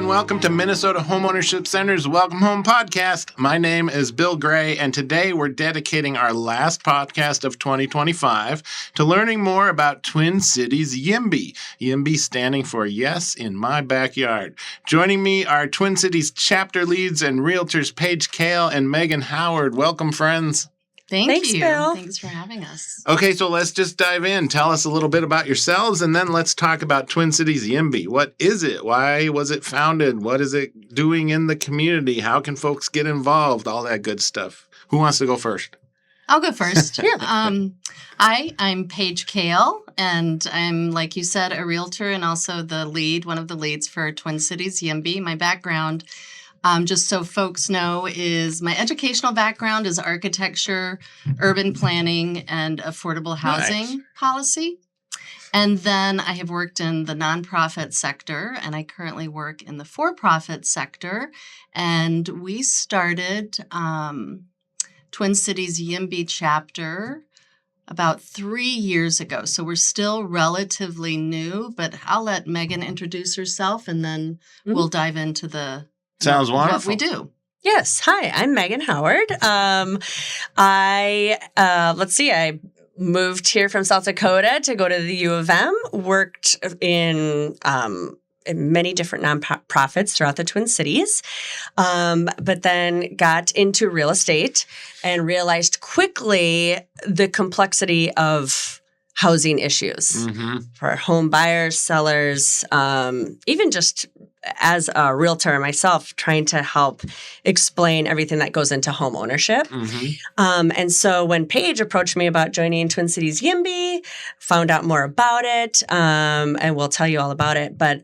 welcome to Minnesota Homeownership Center's Welcome Home podcast. My name is Bill Gray, and today we're dedicating our last podcast of 2025 to learning more about Twin Cities YIMBY. YIMBY standing for Yes in My Backyard. Joining me are Twin Cities chapter leads and realtors Paige, Kahle, and Meghan Howard. Welcome, friends. Thanks, you. Bill. Thanks for having us. Okay, so let's just dive in. Tell us a little bit about yourselves, and then let's talk about Twin Cities YIMBY. What is it? Why was it founded? What is it doing in the community? How can folks get involved? All that good stuff. Who wants to go first? I'll go first. I'm Paige Kahle, and I'm, like you said, a realtor and also one of the leads for Twin Cities YIMBY. My background, just so folks know, is my educational background is architecture, urban planning, and affordable housing policy. And then I have worked in the nonprofit sector, and I currently work in the for-profit sector. And we started Twin Cities YIMBY chapter about 3 years ago. So we're still relatively new, but I'll let Meghan introduce herself, and then we'll dive into Sounds wonderful. what we do. Yes. Hi, I'm Meghan Howard. I moved here from South Dakota to go to the U of M, worked in many different nonprofits throughout the Twin Cities, but then got into real estate and realized quickly the complexity of housing issues for home buyers, sellers, even just as a realtor myself, trying to help explain everything that goes into home ownership. And so when Paige approached me about joining Twin Cities YIMBY, found out more about it, and we'll tell you all about it. But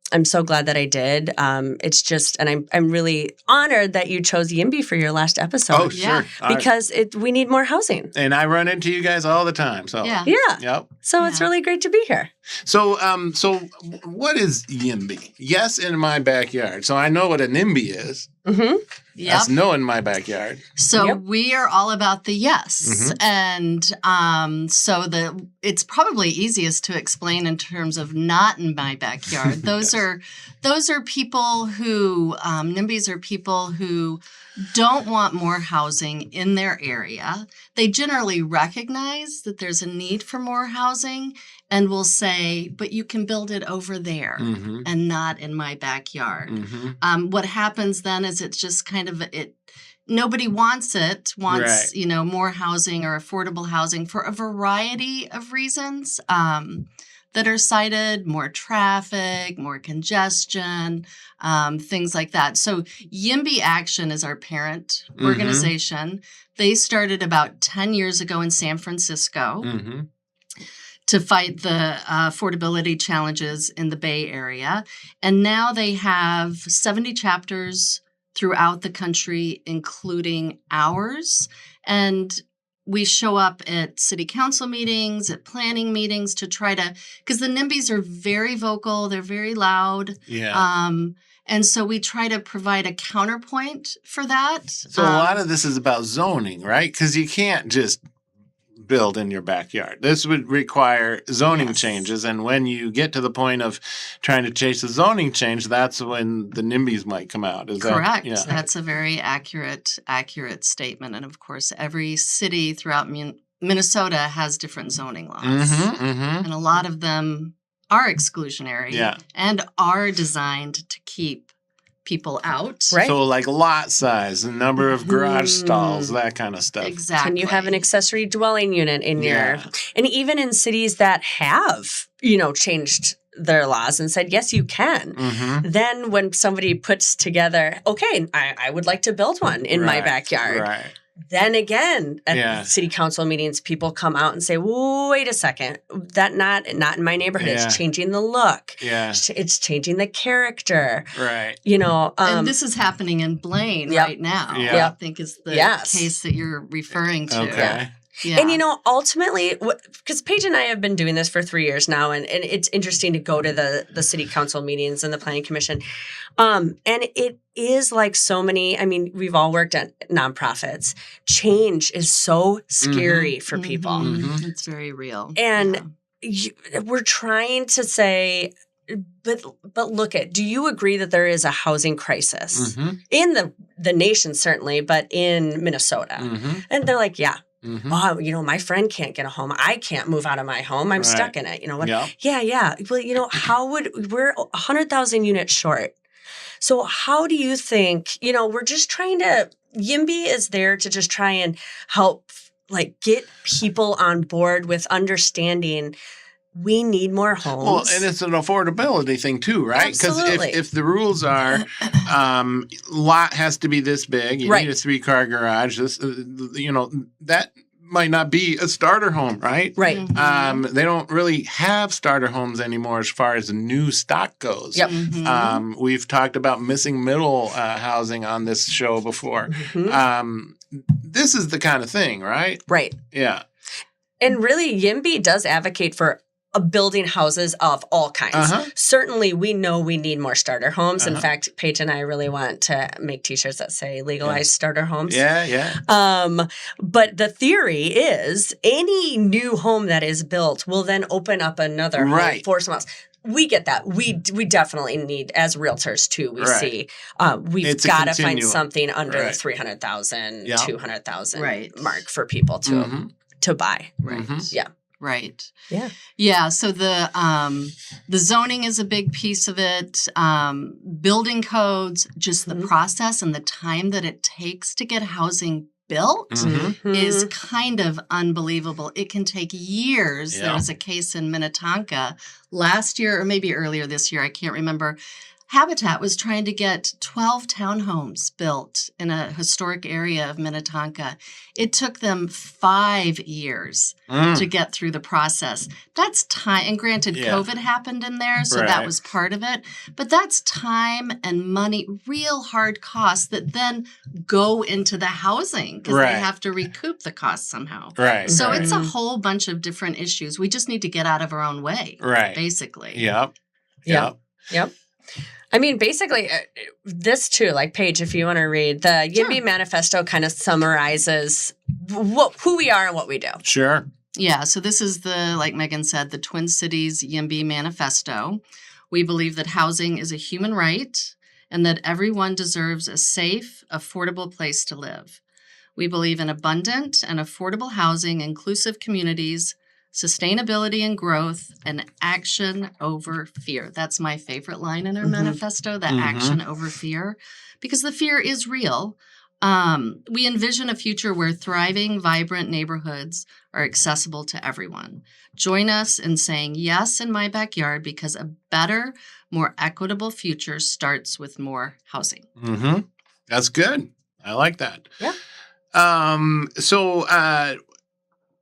I'm so glad that I did. It's just, and I'm really honored that you chose YIMBY for your last episode. Oh, sure. Because we need more housing. And I run into you guys all the time. So Yeah. Yep. So it's really great to be here. So what is YIMBY? Yes in my backyard. So I know what a NIMBY is. Yep. That's no in my backyard. So we are all about the yes. And it's probably easiest to explain in terms of not in my backyard. Those are people who, NIMBYs are people who don't want more housing in their area. They generally recognize that there's a need for more housing and will say, but you can build it over there and not in my backyard. What happens then is it's just kind of nobody wants more housing or affordable housing for a variety of reasons that are cited: more traffic, more congestion, things like that. So YIMBY Action is our parent organization. They started about 10 years ago in San Francisco to fight the affordability challenges in the Bay Area. And now they have 70 chapters throughout the country, including ours. And we show up at city council meetings, at planning meetings to try to, because the NIMBYs are very vocal, they're very loud. Yeah. And so we try to provide a counterpoint for that. So a lot of this is about zoning, right? Because you can't just build in your backyard. This would require zoning changes. And when you get to the point of trying to chase a zoning change, that's when the NIMBYs might come out. Is correct? That, That's a very accurate statement. And of course, every city throughout Minnesota has different zoning laws. And a lot of them are exclusionary and are designed to keep people out. Right. So like lot size, the number of garage stalls, that kind of stuff. Exactly. Can you have an accessory dwelling unit in your, and even in cities that have, changed their laws and said, yes, you can. Then when somebody puts together, okay, I would like to build one in my backyard. Right. Then again, at city council meetings, people come out and say, wait a second, that not in my neighborhood. It's changing the look. Yeah. It's changing the character. Right. And this is Blaine in Blaine right now, I think is the case that you're referring to. Okay. Yeah. And, ultimately, because Paige and I have been doing this for 3 years now, and it's interesting to go to the city council meetings and the planning commission. And it is like so many, we've all worked at nonprofits. Change is so scary for people. It's very real. And we're trying to say, but look do you agree that there is a housing crisis in the nation, certainly, but in Minnesota? And they're like, yeah. Oh, my friend can't get a home. I can't move out of my home. I'm stuck in it. What? Yeah. Well, we're 100,000 units short. So how do you think, we're just trying to, YIMBY is there to just try and help get people on board with understanding we need more homes. Well, and it's an affordability thing too, right? Because if the rules are lot has to be this big, you need a 3-car garage, that might not be a starter home, right? Right. They don't really have starter homes anymore as far as new stock goes. Yep. We've talked about missing middle housing on this show before. This is the kind of thing, right? Right. Yeah. And really, YIMBY does advocate for building houses of all kinds. Certainly, we know we need more starter homes. In fact, Paige and I really want to make T-shirts that say legalized starter homes. Yeah. But the theory is any new home that is built will then open up another home for someone else. We get that. We definitely need, as realtors too, we see we've got to find something under the 300,000, 200,000 mark for people to buy. Right. Yeah. Right. Yeah. Yeah. So the zoning is a big piece of it. Building codes, just the process and the time that it takes to get housing built is kind of unbelievable. It can take years. Yeah. There was a case in Minnetonka last year or maybe earlier this year. I can't remember. Habitat was trying to get 12 townhomes built in a historic area of Minnetonka. It took them 5 years to get through the process. That's time. And granted, COVID happened in there, so that was part of it. But that's time and money, real hard costs that then go into the housing because they have to recoup the costs somehow. Right. So it's a whole bunch of different issues. We just need to get out of our own way, basically. Yep. I mean, basically, this too, like Paige, if you want to read, the YIMBY Manifesto kind of summarizes who we are and what we do. Sure. Yeah, so this is like Meghan said, the Twin Cities YIMBY Manifesto. We believe that housing is a human right and that everyone deserves a safe, affordable place to live. We believe in abundant and affordable housing, inclusive communities, sustainability and growth, and action over fear. That's my favorite line in our manifesto, the action over fear, because the fear is real. We envision a future where thriving, vibrant neighborhoods are accessible to everyone. Join us in saying yes in my backyard because a better, more equitable future starts with more housing. That's good. I like that. Yeah.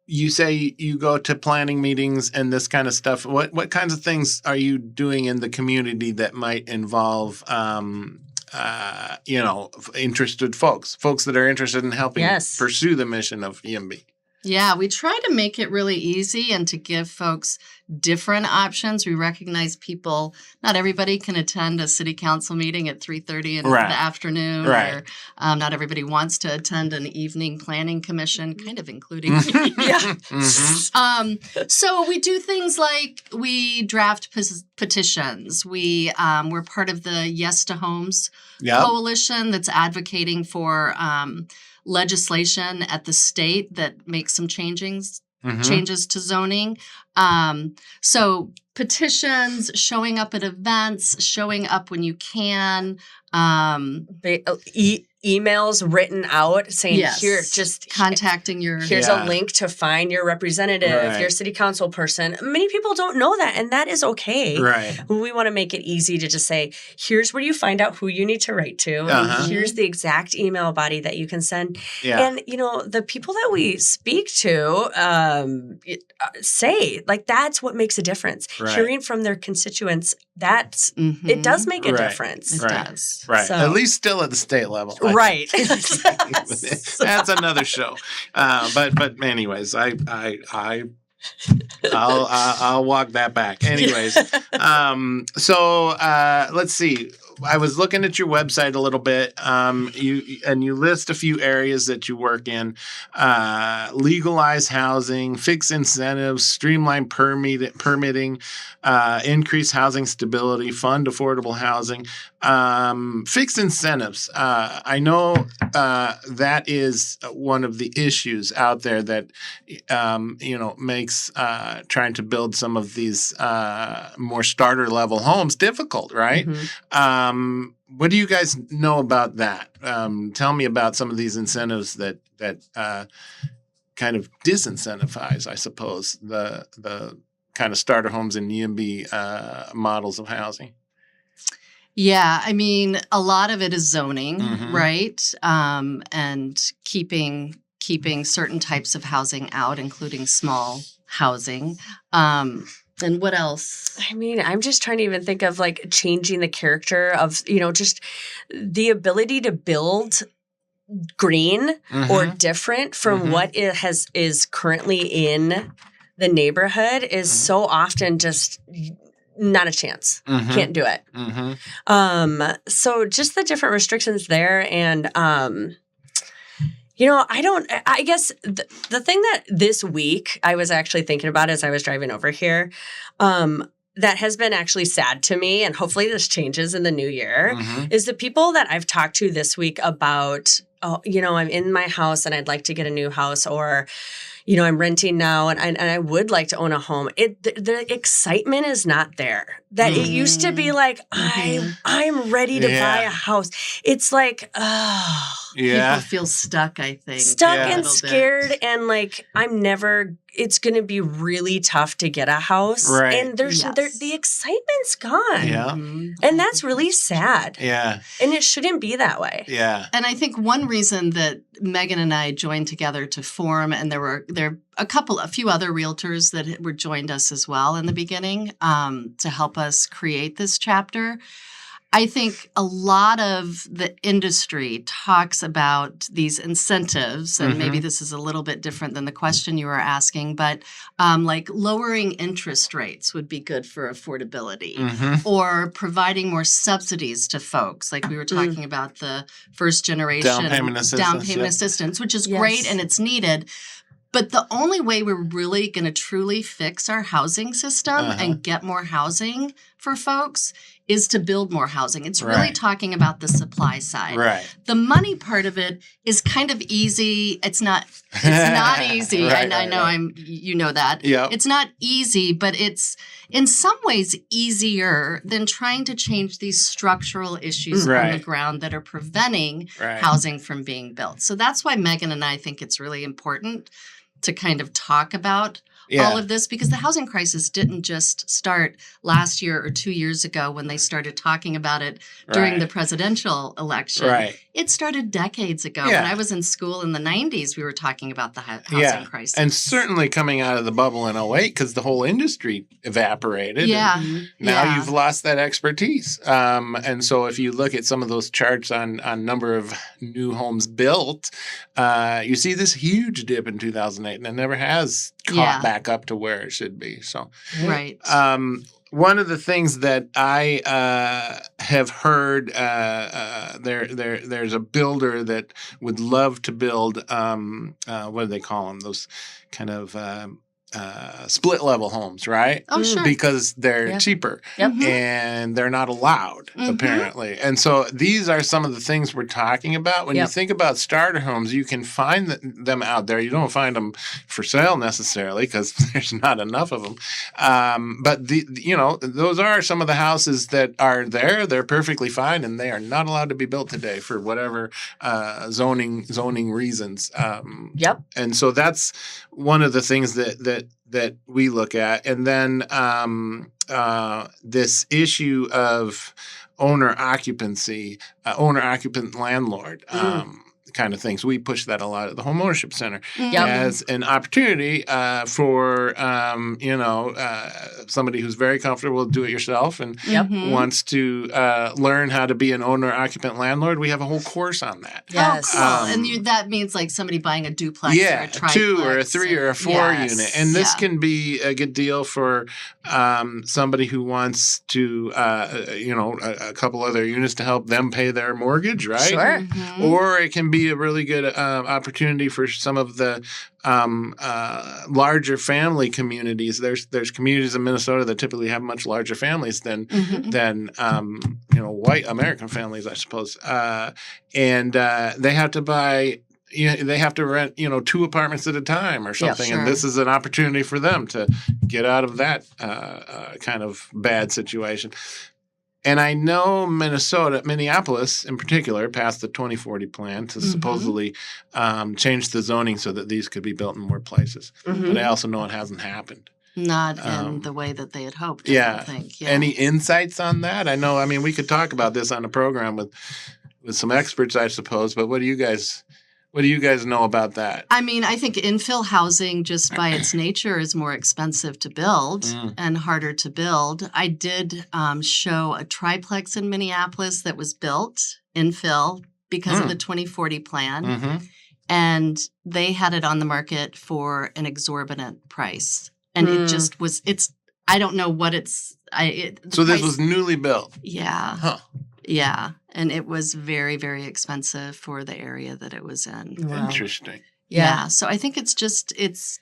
You say you go to planning meetings and this kind of stuff. What kinds of things are you doing in the community that might involve, interested folks that are interested in helping pursue the mission of YIMBY? Yeah, we try to make it really easy and to give folks different options. We recognize not everybody can attend a city council meeting at 3:30 in the afternoon. Or not everybody wants to attend an evening planning commission, kind of including me. So we do things like we draft petitions. We're part of the Yes to Homes coalition that's advocating for legislation at the state that makes some changes to zoning. So petitions, showing up at events, showing up when you can. Emails written out saying, here, just contacting here's a link to find your representative, your city council person. Many people don't know that, and that is okay. Right. We want to make it easy to just say, here's where you find out who you need to write to. And here's the exact email body that you can send. Yeah. And, the people that we speak to say, that's what makes a difference. Hearing from their constituents, it does make a difference. It does. Right. So, at least still at the state level. Right. That's another show. But anyways, I'll walk that back. Anyways, so let's see. I was looking at your website a little bit. You list a few areas that you work in: legalize housing, fix incentives, streamline permitting, increase housing stability, fund affordable housing, fix incentives. I know that is one of the issues out there that makes trying to build some of these more starter level homes difficult, right? Mm-hmm. What do you guys know about that? Tell me about some of these incentives that kind of disincentivize, I suppose, the kind of starter homes and YIMBY models of housing. Yeah, I mean, a lot of it is zoning, Mm-hmm. right? And keeping certain types of housing out, including small housing. And what else? I mean, I'm just trying to even think of like changing the character of, just the ability to build green or different from what it is currently in the neighborhood is so often just not a chance. Can't do it. So just the different restrictions there. And, I guess the thing that this week I was actually thinking about as I was driving over here, that has been actually sad to me, and hopefully this changes in the new year, is the people that I've talked to this week about, I'm in my house and I'd like to get a new house, or, I'm renting now and I would like to own a home. The excitement is not there. That it used to be like, I'm ready to buy a house. It's like, people feel stuck, I think. Stuck and scared, and like, it's going to be really tough to get a house. Right. And the excitement's gone. Yeah. And that's really sad. Yeah. And it shouldn't be that way. Yeah. And I think one reason that Meghan and I joined together to form, and there were a few other realtors that were joined us as well in the beginning, to help us create this chapter. I think a lot of the industry talks about these incentives, and maybe this is a little bit different than the question you were asking, but like lowering interest rates would be good for affordability, or providing more subsidies to folks. Like we were talking about the first generation down payment assistance, which is great and it's needed. But the only way we're really going to truly fix our housing system and get more housing for folks is to build more housing. It's really talking about the supply side. Right. The money part of it is kind of easy. It's not easy. I know you know that. Yep. It's not easy, but it's in some ways easier than trying to change these structural issues on the ground that are preventing housing from being built. So that's why Meghan and I think it's really important to kind of talk about all of this, because the housing crisis didn't just start last year or 2 years ago when they started talking about it during the presidential election. Right. It started decades ago. When I was in school in the 90s, we were talking about the housing crisis. And certainly coming out of the bubble in 08, because the whole industry evaporated. Yeah. Now you've lost that expertise. And so if you look at some of those charts on number of new homes built, you see this huge dip in 2008, and it never has caught back up to where it should be. So, one of the things that I have heard, there's a builder that would love to build, what do they call them? Those kind of split level homes, right? Oh, sure. Because they're cheaper and they're not allowed, apparently. And so these are some of the things we're talking about. When you think about starter homes, you can find them out there. You don't find them for sale necessarily because there's not enough of them. But those are some of the houses that are there. They're perfectly fine, and they are not allowed to be built today for whatever zoning reasons. And so that's one of the things that we look at. And then this issue of owner-occupant landlord, kind of things. We push that a lot at the Homeownership Center Yep. as an opportunity for somebody who's very comfortable with do-it-yourself and Mhm. wants to learn how to be an owner-occupant landlord. We have a whole course on that. Yes. Oh, cool. And that means like somebody buying a duplex or Yeah, a triplex. 2 or a 3 or a 4 Yes. unit. And this Yeah. can be a good deal for somebody who wants to, a couple other units to help them pay their mortgage, right? Sure. Mhm. Or it can be a really good opportunity for some of the larger family communities. There's communities in Minnesota that typically have much larger families than white American families, I suppose. And they have to buy. They have to rent, 2 apartments at a time or something, sure. and this is an opportunity for them to get out of that kind of bad situation. And I know Minneapolis in particular, passed the 2040 plan to supposedly change the zoning so that these could be built in more places. Mhm. But I also know it hasn't happened. Not in the way that they had hoped, I Yeah. don't think. Yeah. Any insights on that? I know. I mean, we could talk about this on a program with some experts, I suppose. But what do you guys know about that? I mean, I think infill housing just by its nature is more expensive to build and harder to build. I did show a triplex in Minneapolis that was built infill because of the 2040 plan. Mm-hmm. And they had it on the market for an exorbitant price. And it just was, I don't know what So this was newly built? Yeah. Huh. Yeah. And it was very, very expensive for the area that it was in. Wow. Interesting. Yeah. So I think it's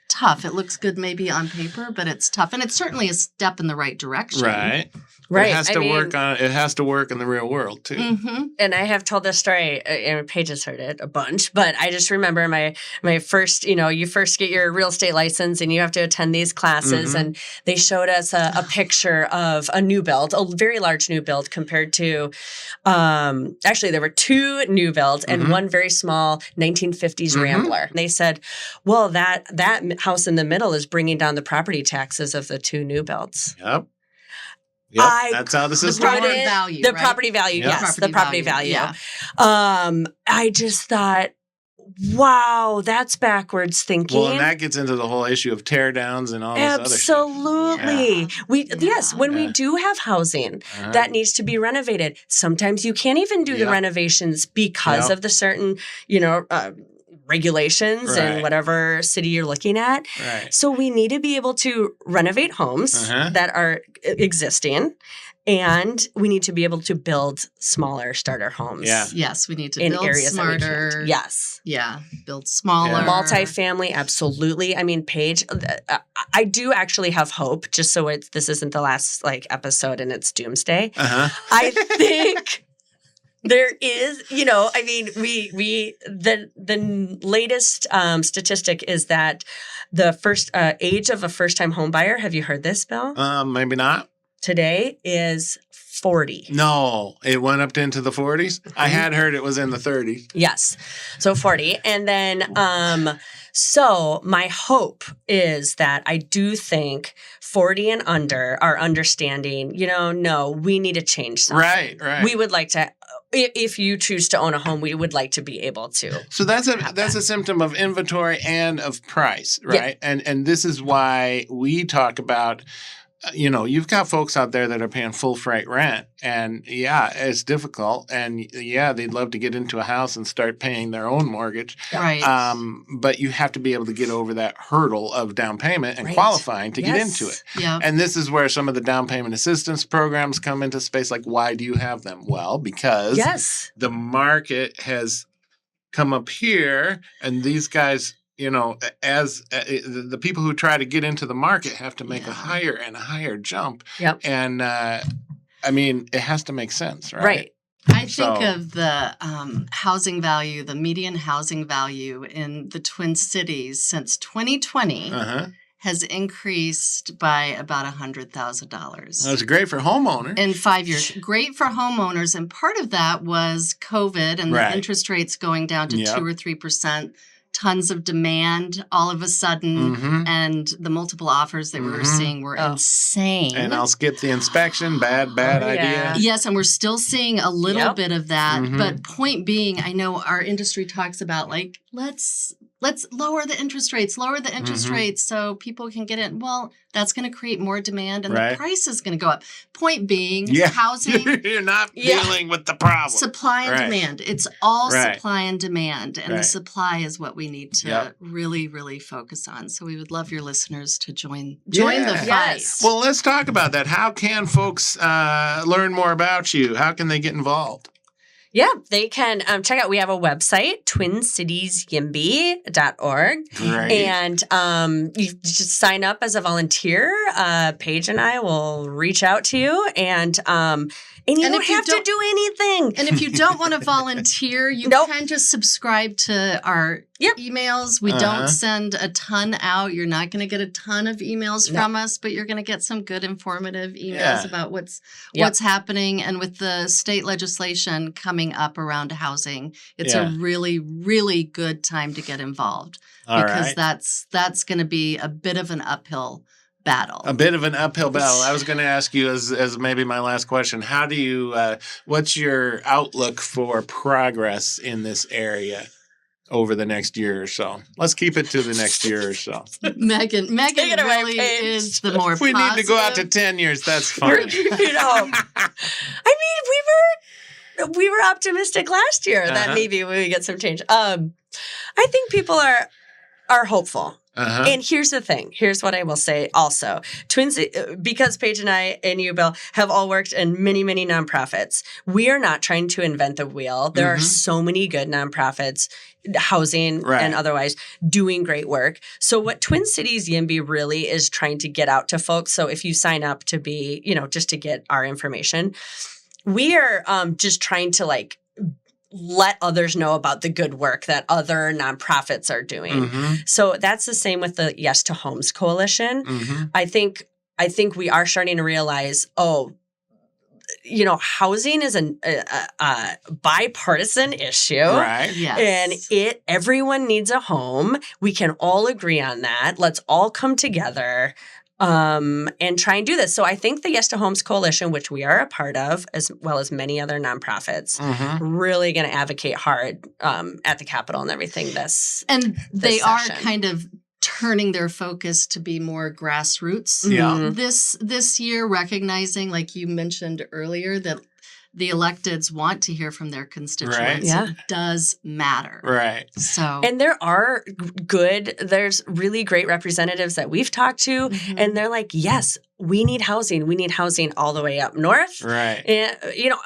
tough. It looks good maybe on paper, but it's tough. And it's certainly a step in the right direction. Right. Right. It has to work it has to work in the real world too. Mm-hmm. And I have told this story, and Paige has heard it a bunch, but I just remember my first, you first get your real estate license and you have to attend these classes. And they showed us a picture of a new build, a very large new build compared to, actually there were 2 new builds and one very small 1950s Rambler. And they said, well, that house in the middle is bringing down the property taxes of the 2 new builds. Yep. Yep, that's how the system works. Value, the right? property value, Yep. yes, the property value. Yeah. I just thought, wow, that's backwards thinking. Well, and that gets into the whole issue of tear downs and all this other stuff. Absolutely. When we do have housing that needs to be renovated, sometimes you can't even do the renovations because of the certain, regulations in whatever city you're looking at. Right. So we need to be able to renovate homes that are existing, and we need to be able to build smaller starter homes. Yeah. Yes, we need to in build areas that we smarter. can't. Yes. Yeah, build smaller. Yeah. Multifamily, absolutely. I mean, Paige, I do actually have hope, just so this isn't the last episode and it's doomsday. I think there is, the latest statistic is that the first age of a first-time home buyer, have you heard this, Bill? Maybe not. Today is 40. No, it went up into the 40s. I had heard it was in the 30s. Yes. So 40. And then, so my hope is that I do think 40 and under are understanding, no, we need to change something. Right. We would like to, if you choose to own a home, we would like to be able to. So that's a symptom of inventory and of price, right? Yeah. And this is why we talk about, you've got folks out there that are paying full freight rent, and it's difficult, and they'd love to get into a house and start paying their own mortgage, right? But you have to be able to get over that hurdle of down payment and qualifying to get into it. Yeah. And this is where some of the down payment assistance programs come into space. Like, why do you have them? Well, because the market has come up here, and these guys, as the people who try to get into the market have to make a higher and a higher jump. Yep. And it has to make sense, right? Right. I think of the housing value, the median housing value in the Twin Cities since 2020 has increased by about $100,000. That's great for homeowners. In 5 years. Great for homeowners. And part of that was COVID and the interest rates going down to 2 or 3%. tons of demand all of a sudden, Mhm. and the multiple offers that we were seeing were insane. And I'll skip the inspection. Bad idea. Yes, and we're still seeing a little bit of that. Mhm. But point being, I know our industry talks about like, let's lower the interest rates, so people can get in. Well, that's going to create more demand and the price is going to go up. Point being, housing. You're not dealing with the problem. Supply and demand. It's all supply and demand. And the supply is what we need to really, really focus on. So we would love your listeners to join the fight. Yes. Well, let's talk about that. How can folks learn more about you? How can they get involved? Yeah, they can check out. We have a website, twincitiesyimby.org. Great. And you just sign up as a volunteer. Paige and I will reach out to you. And you don't have to do anything. And if you don't want to volunteer, you can just subscribe to our emails. We don't send a ton out. You're not going to get a ton of emails from us, but you're going to get some good informative emails about what's happening. And with the state legislation coming up around housing, it's a really, really good time to get involved because that's going to be a bit of an uphill battle. A bit of an uphill battle. I was going to ask you as maybe my last question, how do you, what's your outlook for progress in this area over the next year or so? Let's keep it to the next year or so. Meghan really is the more If we positive. need to go out to 10 years, that's fine. I mean, we were optimistic last year that maybe we would get some change. I think people are hopeful. And here's the thing. Here's what I will say also. Because Paige and I and you, Bill, have all worked in many, many nonprofits, we are not trying to invent the wheel. There are so many good nonprofits, housing and otherwise, doing great work. So what Twin Cities YIMBY really is trying to get out to folks, so if you sign up to be, just to get our information, we are just trying to let others know about the good work that other nonprofits are doing. So that's the same with the Yes to Homes Coalition. I think we are starting to realize, housing is a bipartisan issue. Right. Yes. And everyone needs a home. We can all agree on that. Let's all come together and try and do this. So I think the Yes to Homes Coalition, which we are a part of, as well as many other nonprofits, really going to advocate hard at the Capitol and everything this they session. are kind of turning their focus to be more grassroots this year, recognizing, like you mentioned earlier, that the electeds want to hear from their constituents. Right. Yeah. It does matter. Right. So, and there's really great representatives that we've talked to, and they're like, yes, we need housing. We need housing all the way up north. Right. And,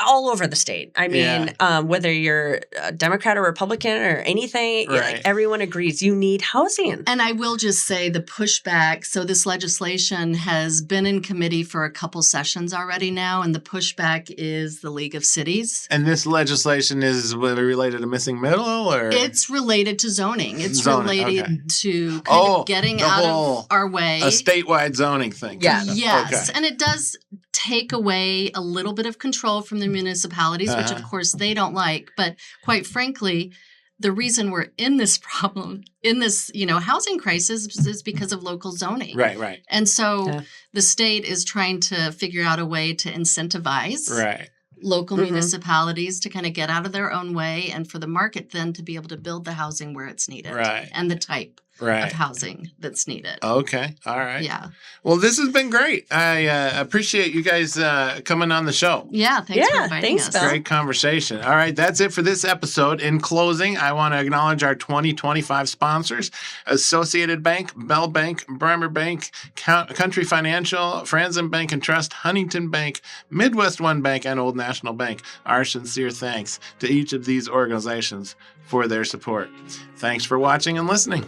all over the state. I mean, whether you're a Democrat or Republican or anything, everyone agrees you need housing. And I will just say the pushback. So this legislation has been in committee for a couple sessions already now, and the pushback is the League of Cities. And this legislation is related to missing middle, or it's related to zoning. It's related to kind of getting out of our way. A statewide zoning thing. Yeah. Yes, and it does take away a little bit of control from the municipalities, which of course they don't like. But quite frankly, the reason we're in this problem, in this, housing crisis is because of local zoning. Right. And so the state is trying to figure out a way to incentivize local municipalities to kind of get out of their own way, and for the market then to be able to build the housing where it's needed and the type of housing that's needed. Okay. All right. Yeah. Well, this has been great. I appreciate you guys coming on the show. Yeah. Thanks for inviting us. Bill. Great conversation. All right. That's it for this episode. In closing, I want to acknowledge our 2025 sponsors: Associated Bank, Bell Bank, Bremer Bank, Country Financial, Franzen Bank and Trust, Huntington Bank, Midwest One Bank, and Old National Bank. Our sincere thanks to each of these organizations for their support. Thanks for watching and listening.